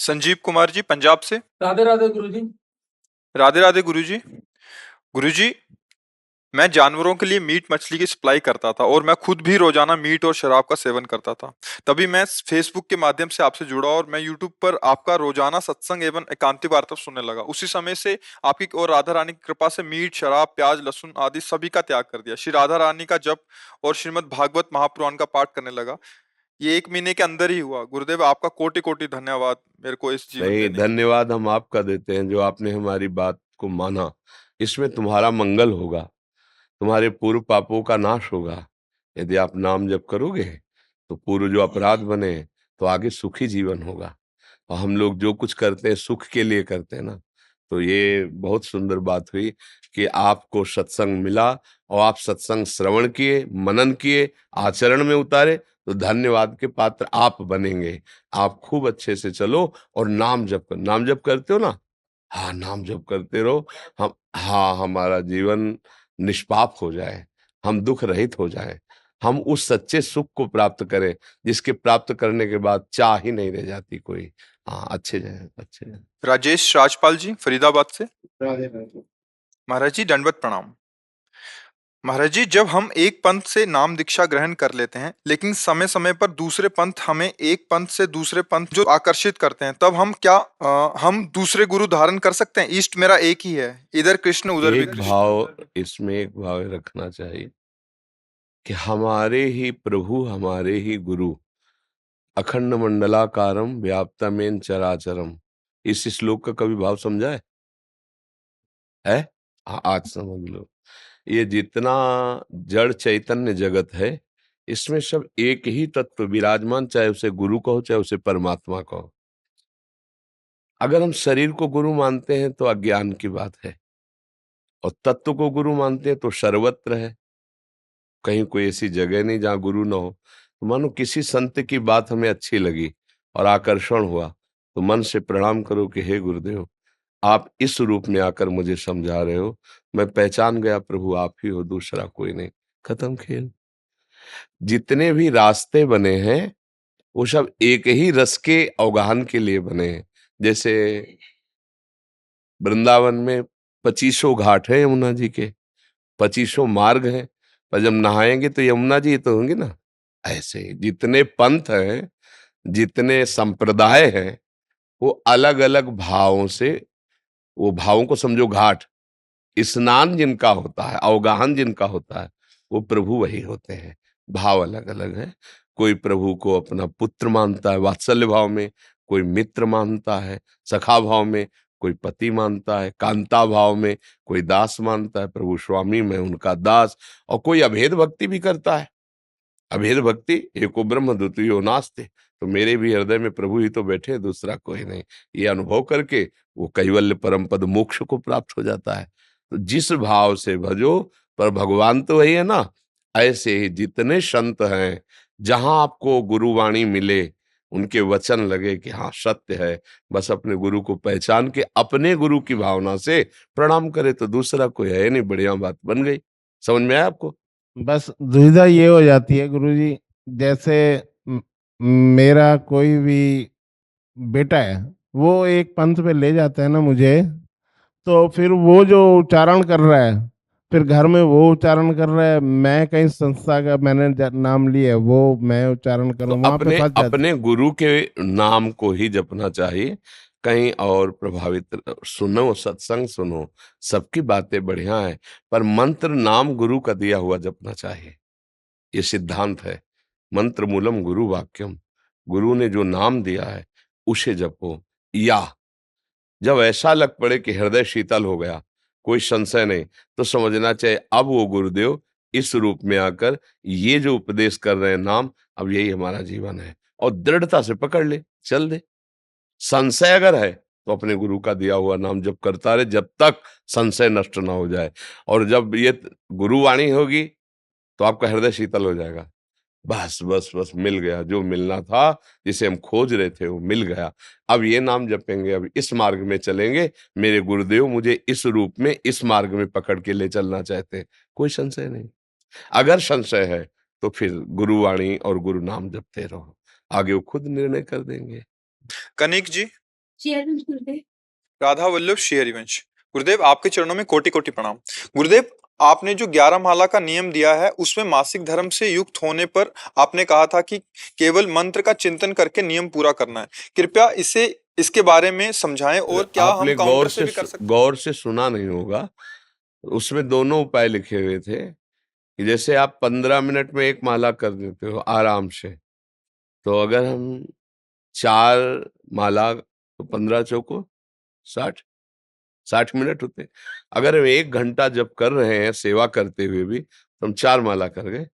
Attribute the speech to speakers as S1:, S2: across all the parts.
S1: संजीव कुमार जी पंजाब से।
S2: राधे राधे गुरुजी।
S1: राधे राधे गुरुजी। गुरुजी, मैं जानवरों के लिए मीट मछली की सप्लाई करता था और मैं खुद भी रोजाना मीट और शराब का सेवन करता था। तभी मैं फेसबुक के माध्यम से आपसे जुड़ा और मैं यूट्यूब पर आपका रोजाना सत्संग एवं एकांती वार्ता सुनने लगा। उसी समय से आपकी और राधा रानी की कृपा से मीट शराब प्याज लहसुन आदि सभी का त्याग कर दिया। श्री राधा रानी का जप और श्रीमद् भागवत महापुराण का पाठ करने लगा। ये 1 महीने के अंदर ही हुआ। गुरुदेव, आपका कोटि कोटि धन्यवाद मेरे को इस जीवन
S3: नहीं,
S1: देने के लिए।
S3: धन्यवाद हम आपका देते हैं जो आपने हमारी बात को माना। इसमें तुम्हारा मंगल होगा, तुम्हारे पूर्व पापों का नाश होगा। यदि आप नाम जप करोगे तो पूर्व जो अपराध बने तो आगे सुखी जीवन होगा। और हम लोग जो कुछ करते हैं सुख के लिए करते हैं ना। तो ये बहुत सुंदर बात हुई कि आपको सत्संग मिला और आप सत्संग श्रवण किए, मनन किए, आचरण में उतारे, तो धन्यवाद के पात्र आप बनेंगे। आप खूब अच्छे से चलो और नाम जप कर, नाम जप करते हो ना? हाँ, नाम जप करते रहो। हम, हाँ, हमारा जीवन निष्पाप हो जाए, हम दुख रहित हो जाए, हम उस सच्चे सुख को प्राप्त करें जिसके प्राप्त करने के बाद चाह ही नहीं रह जाती कोई। हाँ, अच्छे जाए, अच्छे जाए।
S1: राजेश राजपाल जी फरीदाबाद से।
S2: राधे राधे।
S1: महाराज जी दंडवत प्रणाम। महाराज जी, जब हम एक पंथ से नाम दीक्षा ग्रहण कर लेते हैं लेकिन समय समय पर दूसरे पंथ हमें एक पंथ से दूसरे पंथ जो आकर्षित करते हैं, तब हम क्या हम दूसरे गुरु धारण कर सकते हैं? इष्ट मेरा एक ही है, इधर कृष्ण उधर भी
S3: एक
S1: कृष्ण।
S3: भाव, इसमें एक भाव रखना चाहिए कि हमारे ही प्रभु, हमारे ही गुरु, अखंड मंडलाकारम व्याप्तमेन चराचरम। इस श्लोक का कभी भाव समझा है? हाँ, आज समझ लो। ये जितना जड़ चैतन्य जगत है, इसमें सब एक ही तत्व विराजमान, चाहे उसे गुरु कहो चाहे उसे परमात्मा कहो। अगर हम शरीर को गुरु मानते हैं तो अज्ञान की बात है, और तत्व को गुरु मानते हैं तो सर्वत्र है। कहीं कोई ऐसी जगह नहीं जहां गुरु ना हो। तो मानो किसी संत की बात हमें अच्छी लगी और आकर्षण हुआ, तो मन से प्रणाम करो कि हे गुरुदेव, आप इस रूप में आकर मुझे समझा रहे हो, मैं पहचान गया प्रभु आप ही हो, दूसरा कोई नहीं। खत्म खेल। जितने भी रास्ते बने हैं वो सब एक ही रस के अवगाहन के लिए बने हैं। जैसे वृंदावन में 2500 घाट है यमुना जी के, 2500 मार्ग हैं, पर जब नहाएंगे तो यमुना जी तो होंगे ना। ऐसे ही जितने पंथ हैं, जितने संप्रदाय हैं, वो अलग अलग भावों से, वो भावों को समझो घाट, स्नान जिनका होता है, अवगाहन जिनका होता है, वो प्रभु वही होते हैं। भाव अलग अलग है। कोई प्रभु को अपना पुत्र मानता है वात्सल्य भाव में, कोई मित्र मानता है सखा भाव में, कोई पति मानता है कांता भाव में, कोई दास मानता है प्रभु स्वामी में उनका दास, और कोई अभेद भक्ति भी करता है। अभेद भक्ति, एको ब्रह्म द्वितीयो नास्ति, तो मेरे भी हृदय में प्रभु ही तो बैठे, दूसरा कोई नहीं। ये अनुभव करके वो कैवल्य परम पद मोक्ष को प्राप्त हो जाता है। तो जिस भाव से भजो, पर भगवान तो वही है ना। ऐसे ही जितने संत हैं, जहां आपको गुरुवाणी मिले, उनके वचन लगे कि हाँ सत्य है, बस अपने गुरु को पहचान के अपने गुरु की भावना से प्रणाम करे, तो दूसरा कोई है नहीं। बढ़िया बात बन गई। समझ में आया आपको?
S4: बस दुविधा ये हो जाती है गुरुजी, जैसे म- मेरा कोई भी बेटा है, वो एक पंथ पे ले जाता है ना मुझे, तो फिर वो जो उच्चारण कर रहा है, फिर घर में वो उच्चारण कर रहा है, मैं कहीं संस्था का मैंने नाम लिया है, वो मैं उच्चारण
S3: तो
S4: करूं, वहां पे
S3: अपने
S4: फंस जाते।
S3: अपने गुरु के नाम को ही जपना चाहिए। कहीं और प्रभावित सुनो, सत्संग सुनो, सबकी बातें बढ़िया है, पर मंत्र नाम गुरु का दिया हुआ जपना चाहिए। ये सिद्धांत है। मंत्र मूलम गुरु वाक्यम। गुरु ने जो नाम दिया है उसे जपो। या जब ऐसा लग पड़े कि हृदय शीतल हो गया, कोई संशय नहीं, तो समझना चाहिए अब वो गुरुदेव इस रूप में आकर ये जो उपदेश कर रहे हैं नाम, अब यही हमारा जीवन है, और दृढ़ता से पकड़ ले, चल दे। संशय अगर है तो अपने गुरु का दिया हुआ नाम जप करता रहे जब तक संशय नष्ट ना हो जाए। और जब ये गुरुवाणी होगी तो आपका हृदय शीतल हो जाएगा। बस बस बस मिल गया, जो मिलना था, जिसे हम खोज रहे थे वो मिल गया। अब ये नाम जपेंगे, अब इस मार्ग में चलेंगे, मेरे गुरुदेव मुझे इस रूप में इस मार्ग में पकड़ के ले चलना चाहते हैं। कोई संशय नहीं। अगर संशय है तो फिर गुरुवाणी और गुरु नाम जपते रहो, आगे वो खुद निर्णय कर देंगे।
S1: कनिक जी
S5: श्री हरिवंश गुरुदेव।
S1: राधा वल्लभ श्री हरिवंश। गुरुदेव आपके चरणों में कोटि कोटि प्रणाम। गुरुदेव आपने जो 11 माला का नियम दिया है उसमें मासिक धर्म से युक्त होने पर आपने कहा था कि केवल मंत्र का चिंतन करके नियम पूरा करना है। कृपया इसे इसके बारे में समझाएं और क्या हम
S3: आपने
S1: काउंटर से भी कर सकते हैं?
S3: गौर से सुना नहीं होगा, उसमें दोनों उपाय लिखे हुए थे कि जैसे आप 15 मिनट में एक माला कर देते हो आराम से, तो अगर हम 4 माला तो 15 चौको 60 मिनट होते। अगर हम 1 घंटा जब कर रहे हैं सेवा करते हुए भी, तो हम 4 माला कर गए,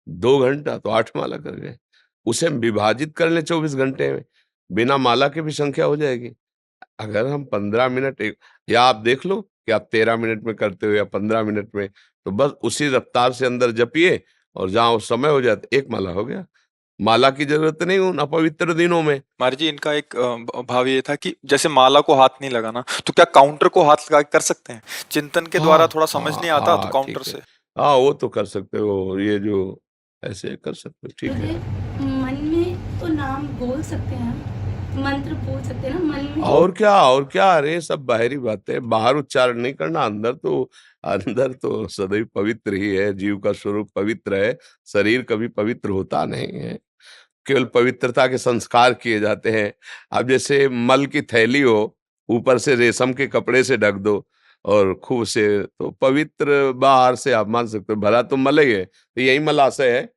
S3: 2 घंटा तो 8 माला कर गए। उसे हम विभाजित कर लें 24 घंटे में, बिना माला के भी संख्या हो जाएगी। अगर हम 15 मिनट या आप देख लो कि आप 13 मिनट में करते हो या 15 मिनट में, तो बस उसी रफ्तार से अंदर जपिए और जहां उस समय हो जाए 1 माला हो गया। माला की जरूरत नहीं उन अपवित्र दिनों में।
S1: महाराज जी इनका एक भाव ये था कि जैसे माला को हाथ नहीं लगाना, तो क्या काउंटर को हाथ लगा के कर सकते हैं? चिंतन के द्वारा थोड़ा समझ नहीं आता तो काउंटर
S3: ठीक है।
S1: से।
S3: हाँ, वो तो कर सकते हो, ये जो ऐसे कर सकते हो, ठीक है।
S5: गुरुदेव मन में तो नाम बोल सकते हैं, मंत्र बोल सकते हैं ना मन में।
S3: और क्या, अरे सब बाहरी बातें, बाहर उच्चारण नहीं करना, अंदर तो सदैव पवित्र ही है। जीव का स्वरूप पवित्र है, शरीर कभी पवित्र होता नहीं है, केवल पवित्रता के संस्कार किए जाते हैं। अब जैसे मल की थैली हो, ऊपर से रेशम के कपड़े से ढक दो और खूब से, तो पवित्र बाहर से आप मान सकते हो, भला तो मल ही है, तो यही मलाशय है,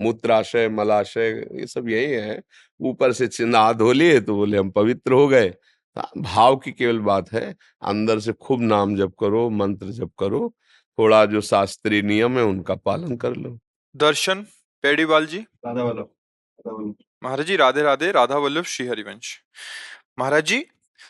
S3: मूत्राशय मलाशय ये सब यही है। ऊपर से नहा धो लिए तो बोले हम पवित्र हो गए। भाव की केवल बात है, अंदर से खूब नाम जप करो, मंत्र जप करो, थोड़ा जो शास्त्रीय नियम है उनका पालन कर लो।
S1: दर्शन पेड़ीवाल जी।
S2: राधा वल्लभ
S1: महाराज जी राधे राधे। राधा वल्लभ श्री हरिवंश। महाराज जी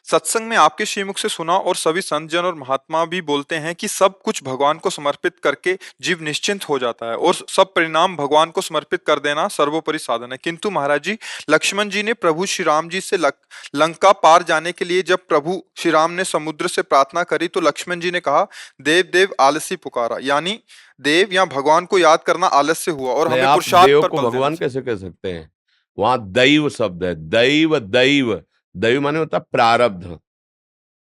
S1: सत्संग में आपके श्रीमुख से सुना और सभी संत जन और महात्मा भी बोलते हैं कि सब कुछ भगवान को समर्पित करके जीव निश्चिंत हो जाता है और सब परिणाम भगवान को समर्पित कर देना सर्वोपरि साधन है। किंतु महाराज जी लक्ष्मण जी ने प्रभु श्री राम जी से लंका पार जाने के लिए जब प्रभु श्री राम ने समुद्र से प्रार्थना करी तो लक्ष्मण जी ने कहा देव देव आलसी पुकारा, यानी देव या भगवान को याद करना आलस्य हुआ और
S3: नहीं,
S1: हमें
S3: आप
S1: पुरुषार्थ
S3: देव
S1: पर
S3: को
S1: बल देना
S3: भगवान
S1: चाहिए।
S3: कैसे कह सकते हैं? वहां दैव शब्द है, दैव दैव दैव माने होता प्रारब्ध,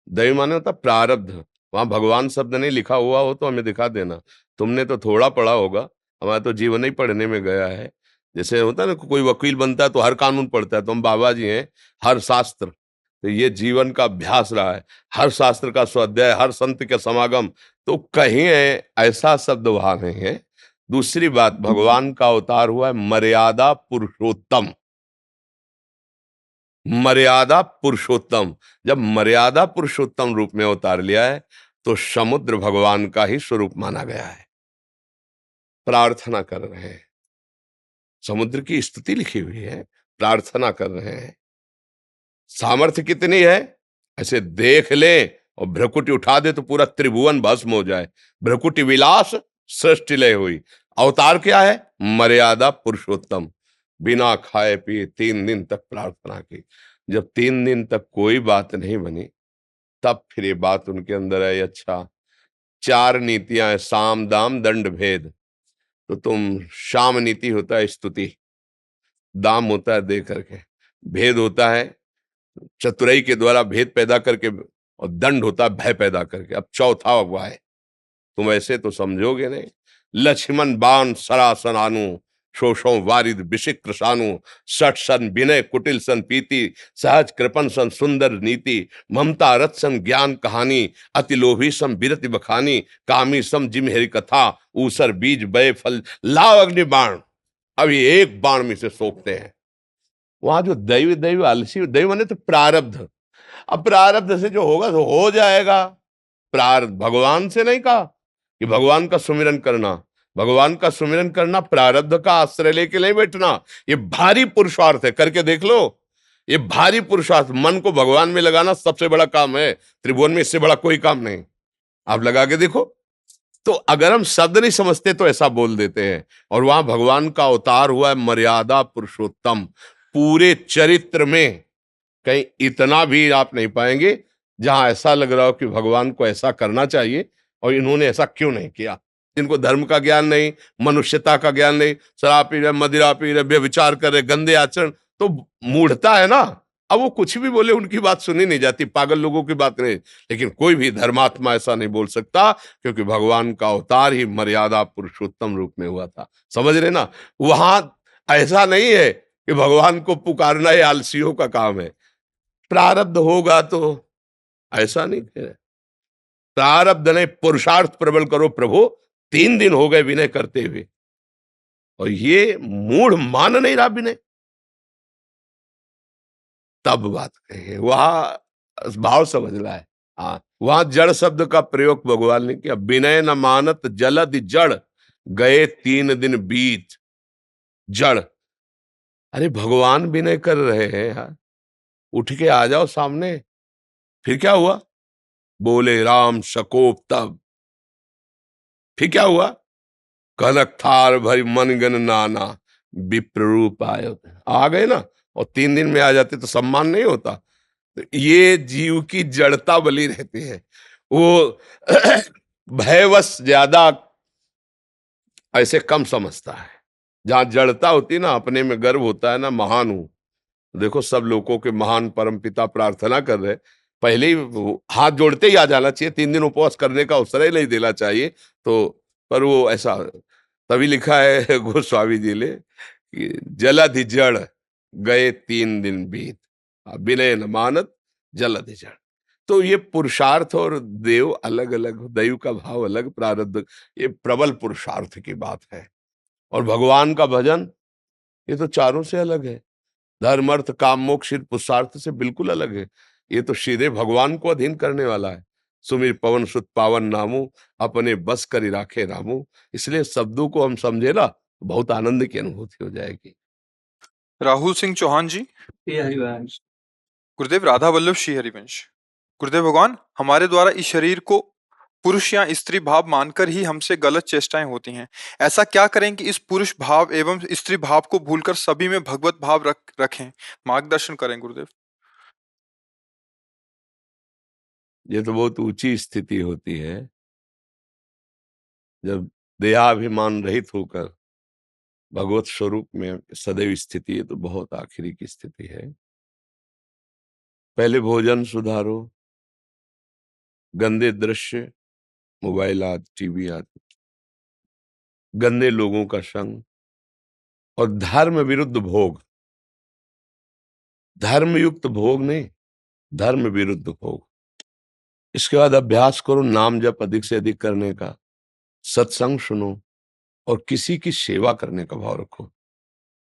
S3: दैव माने होता प्रारब्ध। वहां भगवान शब्द नहीं लिखा हुआ हो तो हमें दिखा देना। तुमने तो थोड़ा पढ़ा होगा, हमारा तो जीवन ही पढ़ने में गया है। जैसे होता है ना, कोई वकील बनता है तो हर कानून पढ़ता है, तो हम बाबा जी हैं, हर शास्त्र। तो ये जीवन का अभ्यास रहा है, हर शास्त्र का स्वाध्याय, हर संत के समागम, तो कहीं ऐसा शब्द वहां नहीं है। दूसरी बात, भगवान का अवतार हुआ है मर्यादा पुरुषोत्तम, मर्यादा पुरुषोत्तम। जब मर्यादा पुरुषोत्तम रूप में अवतार लिया है तो समुद्र भगवान का ही स्वरूप माना गया है। प्रार्थना कर रहे हैं, समुद्र की स्तुति लिखी हुई है, प्रार्थना कर रहे हैं। सामर्थ्य कितनी है, ऐसे देख ले और भ्रकुटी उठा दे तो पूरा त्रिभुवन भस्म हो जाए। भ्रकुटी विलास सृष्टि लय हुई। अवतार क्या है? मर्यादा पुरुषोत्तम। बिना खाए पिए 3 दिन तक प्रार्थना की। जब 3 दिन तक कोई बात नहीं बनी, तब फिर ये बात उनके अंदर आई, अच्छा 4 नीतियां हैं, साम दाम दंड भेद। तो तुम, शाम नीति होता है स्तुति, दाम होता है दे करके, भेद होता है चतुराई के द्वारा भेद पैदा करके, और दंड होता है भय पैदा करके। अब चौथा हुआ है, तुम ऐसे तो समझोगे नहीं। लक्ष्मण बाण सरासन आनु, शोषों वारिद विशिक्र सानु, सठ सन विनय कुटिल सन पीति, सहज कृपन सन सुंदर नीति, ममता रथ सन ज्ञान कहानी, अति लोभी सम बिरति बखानी, कामी सम जिम हरि कथा, ऊसर बीज बय फल लाव अग्नि बाण। अभी एक बाण में से सोखते हैं। वहां जो दैव दैव आलसी, दैव माने तो प्रारब्ध। अब प्रारब्ध से जो होगा तो हो जाएगा। प्रारब्ध भगवान से नहीं कहा कि भगवान का सुमिरन करना, भगवान का सुमिरन करना प्रारब्ध का आश्रय लेके नहीं बैठना। ये भारी पुरुषार्थ है, करके देख लो। ये भारी पुरुषार्थ, मन को भगवान में लगाना सबसे बड़ा काम है। त्रिभुवन में इससे बड़ा कोई काम नहीं। आप लगा के देखो। तो अगर हम शब्द नहीं समझते तो ऐसा बोल देते हैं। और वहां भगवान का अवतार हुआ है मर्यादा पुरुषोत्तम। पूरे चरित्र में कहीं इतना भी आप नहीं पाएंगे जहां ऐसा लग रहा हो कि भगवान को ऐसा करना चाहिए और इन्होंने ऐसा क्यों नहीं किया। जिनको धर्म का ज्ञान नहीं, मनुष्यता का ज्ञान नहीं, शराब पी रहे, मदिरा पी रहे, व्यभिचार कर रहे, गंदे आचरण, तो मूढ़ता है ना। अब वो कुछ भी बोले, उनकी बात सुनी नहीं जाती, पागल लोगों की बात नहीं। लेकिन कोई भी धर्मात्मा ऐसा नहीं बोल सकता, क्योंकि भगवान का अवतार ही मर्यादा पुरुषोत्तम रूप में हुआ था। समझ रहे ना? वहां ऐसा नहीं है कि भगवान को पुकारना ये आलसियों का काम है। प्रारब्ध होगा तो ऐसा नहीं है। प्रारब्ध नहीं, पुरुषार्थ प्रबल करो प्रभु। 3 दिन हो गए विनय करते हुए, और ये मूढ़ मान नहीं रहा विनय। तब बात कही, वहां भाव समझ रहा है। हाँ, वहां जड़ शब्द का प्रयोग भगवान ने किया। विनय न मानत जलद जड़, गए 3 दिन बीत। जड़, अरे भगवान विनय कर रहे हैं यार, उठ के आ जाओ सामने। फिर क्या हुआ? बोले राम शकोप तब। फिर क्या हुआ? कनक थार भरी मन गण नाना, विप्र रूप आयो। आ गए ना, और 3 दिन में आ जाते तो सम्मान नहीं होता। तो ये जीव की जड़ता बली रहती है। वो भयवश ज्यादा ऐसे कम समझता है। जहां जड़ता होती है ना, अपने में गर्व होता है ना, महान हूं। देखो सब लोगों के महान परमपिता प्रार्थना कर रहे, पहले ही हाथ जोड़ते ही आ जाना चाहिए, 3 दिन उपवास करने का अवसर ही नहीं देना चाहिए। तो पर वो ऐसा, तभी लिखा है गोस्वामी जी ने कि जलधि जड़, गए 3 दिन बीत, विनय न मानत जलधि जड़। तो ये पुरुषार्थ और देव अलग अलग, दैव का भाव अलग, प्रारब्ध, ये प्रबल पुरुषार्थ की बात है। और भगवान का भजन, ये तो चारों से अलग है। धर्म अर्थ काम मोक्ष पुरुषार्थ से बिल्कुल अलग है। ये तो सीधे भगवान को अधीन करने वाला है। सुमिर पवन सुत पावन नामू, अपने बस करी राखे रामू। इसलिए शब्दों को हम समझे ना, तो बहुत आनंद की अनुभूति हो जाएगी।
S1: राहुल सिंह चौहान जी,
S2: श्री हरिवंश।
S1: गुरुदेव राधा वल्लभ श्री हरिवंश। गुरुदेव भगवान, हमारे द्वारा इस शरीर को पुरुष या स्त्री भाव मानकर ही हमसे गलत चेष्टाएं होती हैं। ऐसा क्या करें कि इस पुरुष भाव एवं स्त्री भाव को भूलकर सभी में भगवत भाव रखें? मार्गदर्शन करें गुरुदेव।
S3: ये तो बहुत ऊंची स्थिति होती है, जब देहाभिमान रहित होकर भगवत स्वरूप में सदैव स्थिति है, तो बहुत आखिरी की स्थिति है। पहले भोजन सुधारो, गंदे दृश्य, मोबाइल आदि, टीवी आदि, गंदे लोगों का संग, और धर्म विरुद्ध भोग। धर्म युक्त भोग नहीं, धर्म विरुद्ध भोग। इसके बाद अभ्यास करो नाम जप अधिक से अधिक करने का, सत्संग सुनो, और किसी की सेवा करने का भाव रखो।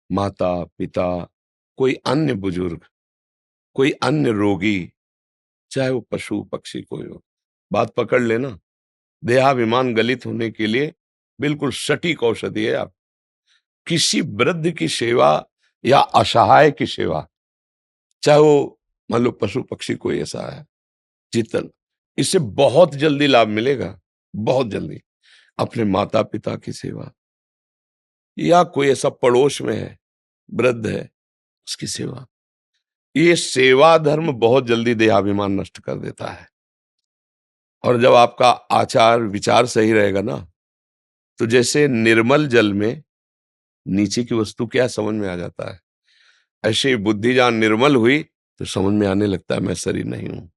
S3: माता पिता, कोई अन्य बुजुर्ग, कोई अन्य रोगी, चाहे वो पशु पक्षी कोई हो, बात पकड़ लेना। देहाभिमान गलित होने के लिए बिल्कुल सटीक औषधि है। आप किसी वृद्ध की सेवा या असहाय की सेवा, चाहे वो मान लो पशु पक्षी कोई ऐसा है, चिंतन, इससे बहुत जल्दी लाभ मिलेगा, बहुत जल्दी। अपने माता पिता की सेवा, या कोई ऐसा पड़ोस में है, वृद्ध है, उसकी सेवा। ये सेवा धर्म बहुत जल्दी देहाभिमान नष्ट कर देता है। और जब आपका आचार विचार सही रहेगा ना, तो जैसे निर्मल जल में नीचे की वस्तु क्या समझ में आ जाता है, ऐसे ही बुद्धि जहां निर्मल हुई तो समझ में आने लगता है मैं शरीर नहीं हूं।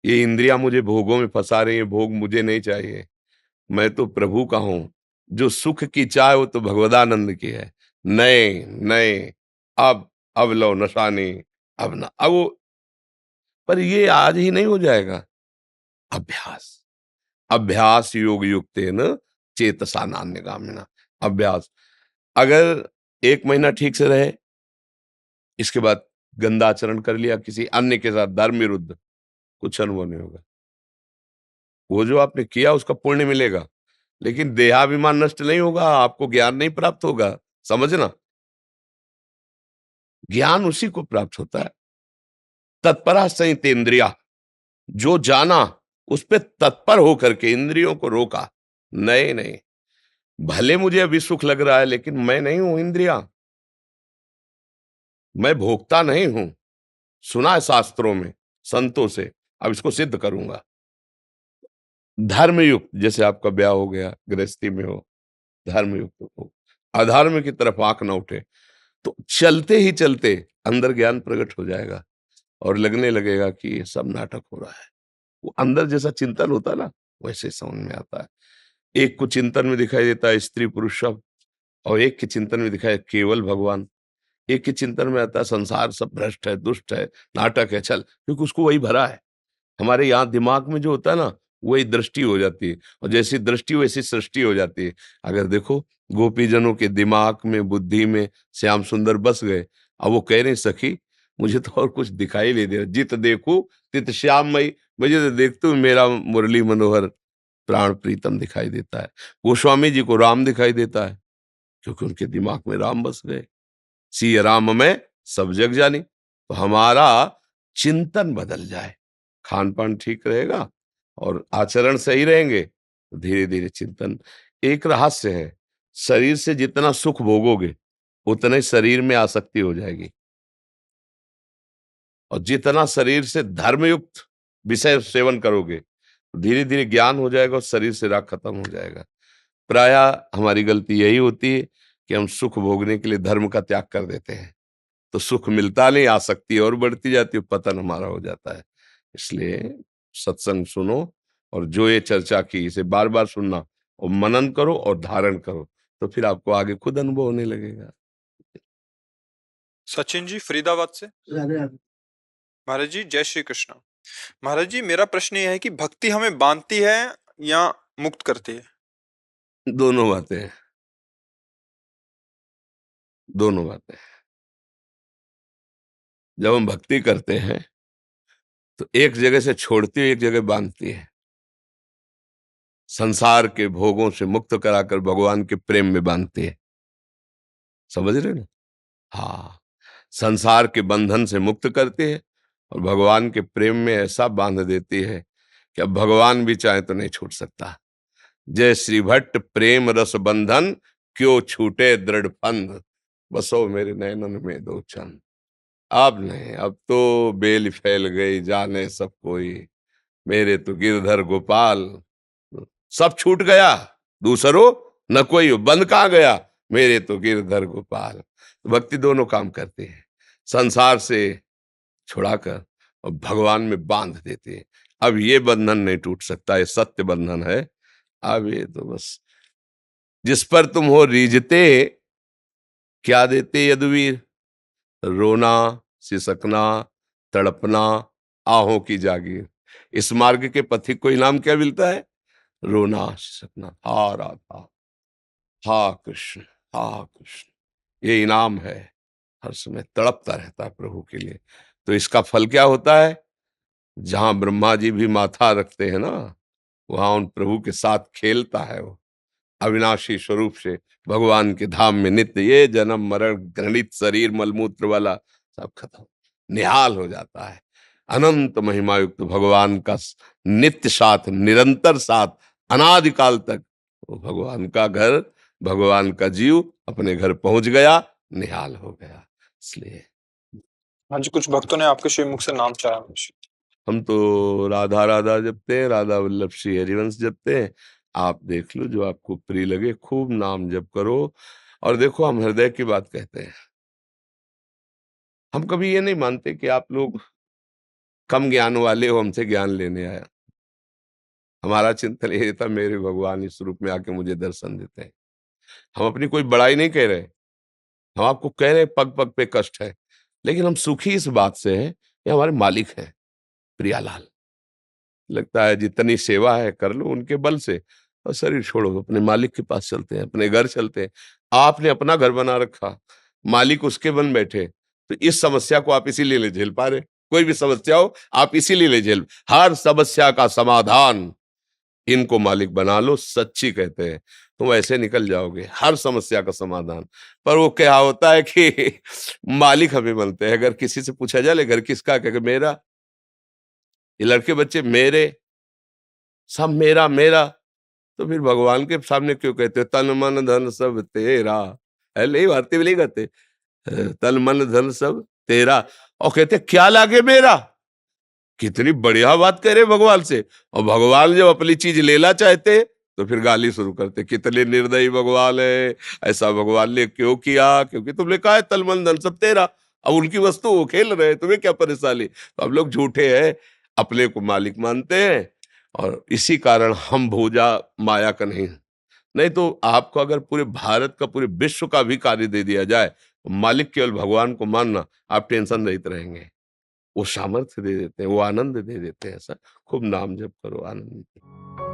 S3: ये इंद्रियां मुझे भोगों में फंसा रही है, भोग मुझे नहीं चाहिए, मैं तो प्रभु का हूं। जो सुख की चाह वो तो भगवदानंद की है। नहीं नहीं, अब लो नशा नहीं, अब ना, अब वो, पर ये आज ही नहीं हो जाएगा। अभ्यास, अभ्यास योग युक्तेन चेतसा नान्यगामिना। अभ्यास, अगर 1 महीना ठीक से रहे, इसके बाद गंदा आचरण कर लिया किसी अन्य के साथ, धर्म विरुद्ध, कुछ अनुभव नहीं होगा। वो जो आपने किया उसका पुण्य मिलेगा, लेकिन देहाभिमान नष्ट नहीं होगा, आपको ज्ञान नहीं प्राप्त होगा। समझना, ज्ञान उसी को प्राप्त होता है तत्परा संयत इंद्रिया, जो जाना उस पे तत्पर होकर के इंद्रियों को रोका। नहीं नहीं, भले मुझे अभी सुख लग रहा है, लेकिन मैं नहीं हूं इंद्रिया, मैं भोगता नहीं हूं। सुना है शास्त्रों में संतों से, अब इसको सिद्ध करूंगा। धर्मयुक्त, जैसे आपका ब्याह हो गया, गृहस्थी में हो, धर्मयुक्त हो, अधर्म की तरफ आंख न उठे। तो चलते ही चलते अंदर ज्ञान प्रकट हो जाएगा और लगने लगेगा कि ये सब नाटक हो रहा है। वो अंदर जैसा चिंतन होता है ना, वैसे समझ में आता है। एक को चिंतन में दिखाई देता है स्त्री पुरुष सब, और एक के चिंतन में दिखाई केवल भगवान। एक के चिंतन में आता है संसार सब भ्रष्ट है, दुष्ट है, नाटक है, छल, क्योंकि उसको वही भरा है। हमारे यहाँ दिमाग में जो होता है ना, वही दृष्टि हो जाती है, और जैसी दृष्टि वैसी सृष्टि हो जाती है। अगर देखो गोपीजनों के दिमाग में, बुद्धि में श्याम सुंदर बस गए, अब वो कह रहे सखी मुझे तो और कुछ दिखाई नहीं दे रहा, जित देखूं तित श्याममयी, मुझे तो देखते हुए मेरा मुरली मनोहर प्राण प्रीतम दिखाई देता है। गोस्वामी जी को राम दिखाई देता है, क्योंकि उनके दिमाग में राम बस गए। सिय राम में सब जग जानी। तो हमारा चिंतन बदल जाए, खान पान ठीक रहेगा और आचरण सही रहेंगे, तो धीरे धीरे चिंतन। एक रहस्य है, शरीर से जितना सुख भोगोगे उतने शरीर में आसक्ति हो जाएगी, और जितना शरीर से धर्मयुक्त विषय सेवन करोगे धीरे धीरे ज्ञान हो जाएगा और शरीर से राग खत्म हो जाएगा। प्रायः हमारी गलती यही होती है कि हम सुख भोगने के लिए धर्म का त्याग कर देते हैं, तो सुख मिलता नहीं, आसक्ति और बढ़ती जाती है, पतन हमारा हो जाता है। इसलिए सत्संग सुनो, और जो ये चर्चा की इसे बार बार सुनना और मनन करो और धारण करो, तो फिर आपको आगे खुद अनुभव होने लगेगा।
S1: सचिन जी फरीदाबाद से।
S2: राधे राधे।
S1: महाराज जी जय श्री कृष्ण। महाराज जी मेरा प्रश्न यह है कि भक्ति हमें बांधती है या मुक्त करती है?
S3: दोनों बातें हैं, दोनों बातें। जब हम भक्ति करते हैं तो एक जगह से छोड़ती है, एक जगह बांधती है। संसार के भोगों से मुक्त कराकर भगवान के प्रेम में बांधती है। समझ रहे ना? हाँ, संसार के बंधन से मुक्त करती है और भगवान के प्रेम में ऐसा बांध देती है कि अब भगवान भी चाहे तो नहीं छूट सकता। जय श्री भट्ट प्रेम रस बंधन, क्यों छूटे दृढ़ फंद, बसो मेरे नैनन में दो चंद। अब नहीं, अब तो बेल फैल गई, जाने सब कोई, मेरे तो गिरधर गोपाल। सब छूट गया, दूसरो न कोई, बंद कहाँ गया, मेरे तो गिरधर गोपाल। भक्ति दोनों काम करती है, संसार से छुड़ाकर और भगवान में बांध देती है। अब ये बंधन नहीं टूट सकता, ये सत्य बंधन है। अब ये तो बस जिस पर तुम हो रीझते, क्या देते यदुवीर, रोना, सिसकना, तड़पना, आहों की जागीर। इस मार्ग के पथिक को इनाम क्या मिलता है? रोना, सिसकना, हा राधा, हा कृष्ण, हा कृष्ण, ये इनाम है। हर समय तड़पता रहता है प्रभु के लिए। तो इसका फल क्या होता है? जहां ब्रह्मा जी भी माथा रखते हैं ना, वहां उन प्रभु के साथ खेलता है वो अविनाशी स्वरूप से भगवान के धाम में नित्य। ये जन्म मरण घृणित शरीर मलमूत्र वाला सब खत्म, निहाल हो जाता है। अनंत महिमायुक्त भगवान का नित्य साथ, निरंतर साथ, अनादिकाल तक वो भगवान का घर, भगवान का जीव अपने घर पहुंच गया, निहाल हो गया। इसलिए
S1: हाँ जी, कुछ भक्तों ने आपके श्रीमुख से नाम चाहा।
S3: हम तो राधा राधा जपते हैं, राधा वल्लभ श्री हरिवंश जपते हैं। आप देख लो, जो आपको प्रिय लगे, खूब नाम जप करो। और देखो, हम हृदय की बात कहते हैं। हम कभी ये नहीं मानते कि आप लोग कम ज्ञान वाले हो, हमसे ज्ञान लेने आया। हमारा चिंतन ये था, मेरे भगवान इस रूप में आके मुझे दर्शन देते हैं। हम अपनी कोई बड़ाई नहीं कह रहे, हम आपको कह रहे पग पग पे कष्ट है, लेकिन हम सुखी इस बात से हैं, ये हमारे मालिक हैं प्रियालाल। लगता है जितनी सेवा है कर लो उनके बल से, और शरीर छोड़ो, अपने मालिक के पास चलते हैं, अपने घर चलते हैं। आपने अपना घर बना रखा, मालिक उसके बन बैठे, तो इस समस्या को आप इसीलिए ले झेल पा रहे। कोई भी समस्या हो, आप इसीलिए ले झेल। हर समस्या का समाधान इनको मालिक बना लो, सच्ची कहते हैं, तुम ऐसे निकल जाओगे, हर समस्या का समाधान। पर वो क्या होता है कि मालिक हमें बनते हैं। अगर किसी से पूछा जाए घर किसका, कहे मेरा, ये लड़के बच्चे मेरे, सब मेरा मेरा। तो फिर भगवान के सामने क्यों कहते हो तन मन धन सब तेरा? नहीं, भारतीय भी नहीं कहते तन मन धन सब तेरा, और कहते क्या लागे मेरा। कितनी बढ़िया बात कह रहे भगवान से। और भगवान जब अपनी चीज लेना चाहते तो फिर गाली शुरू करते, कितने निर्दयी भगवान है, ऐसा भगवान ने क्यों किया, क्योंकि तुमने कहा है तन मन धन सब तेरा, अब उनकी वस्तु वो खेल रहे हैं, तुम्हें क्या परेशानी। तो हम लोग झूठे हैं, अपने को मालिक मानते हैं, और इसी कारण हम भोजा माया का नहीं तो आपको अगर पूरे भारत का, पूरे विश्व का भी कार्य दे दिया जाए, मालिक केवल भगवान को मानना, आप टेंशन रहित रहेंगे। वो सामर्थ्य दे देते हैं, वो आनंद दे देते हैं। ऐसा खूब नाम जप करो, आनंद।